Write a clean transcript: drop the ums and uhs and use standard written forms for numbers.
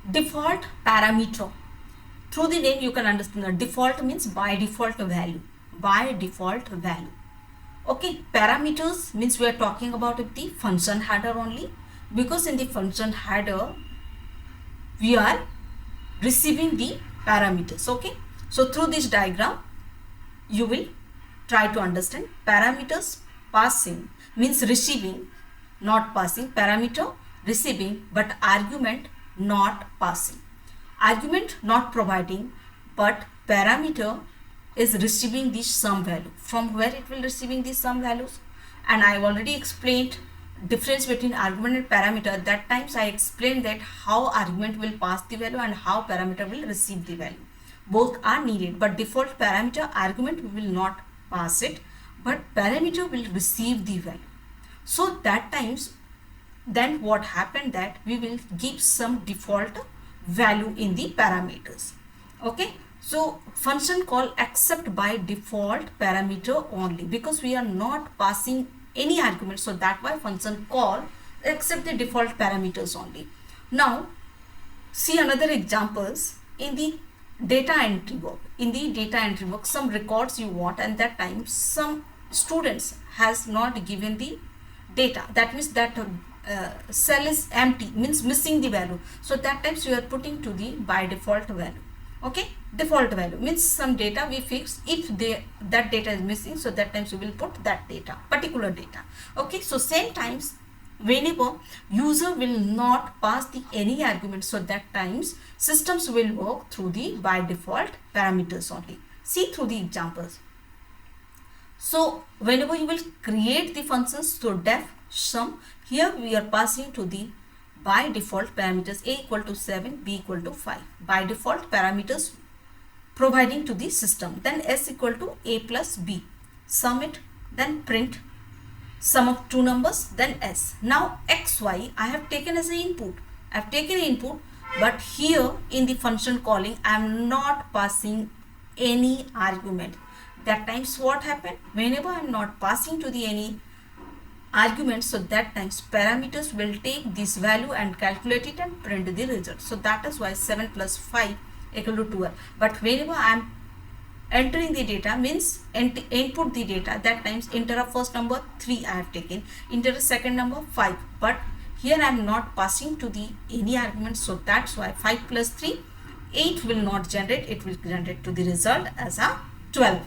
Default parameter. Through the name you can understand that default means by default value. By default value. Okay, parameters means we are talking about the function header only, because in the function header we are receiving the parameters. Okay, so through this diagram you will try to understand. Parameters passing means receiving, not passing. Parameter receiving but argument not passing. Argument not providing, but parameter is receiving the sum value. From where it will receiving the sum values? And I have already explained difference between argument and parameter. That times I explained that how argument will pass the value and how parameter will receive the value. Both are needed, but default parameter argument we will not pass it, but parameter will receive the value. So that times then what happened, that we will give some default value in the parameters. Okay, so function call accept by default parameter only, because we are not passing any argument, so that why function call accept the default parameters only. Now see another examples in the data entry work. In the data entry work, some records you want, and that time some students has not given the data, that means that cell is empty, means missing the value. So that times you are putting to the by default value. Okay, default value means some data we fix, if that data is missing, so that times you will put that data, particular data. Okay, so same times whenever user will not pass the any argument, so that times systems will work through the by default parameters only. See through the examples. So whenever you will create the functions, so def sum, here we are passing to the by default parameters a equal to 7, b equal to 5. By default parameters providing to the system. Then s equal to a plus b. Sum it, then print sum of two numbers, then s. Now xy I have taken as an input. I have taken input, but here in the function calling I am not passing any argument. That times what happened, whenever I am not passing to the any argument, so that times parameters will take this value and calculate it and print the result. So that is why 7 plus 5 equal to 12. But whenever I am entering the data, means input the data, that times enter a first number 3 I have taken, enter a second number 5, but here I am not passing to the any argument, so that's why 5 plus 3 8 will not generate, it will generate to the result as a 12.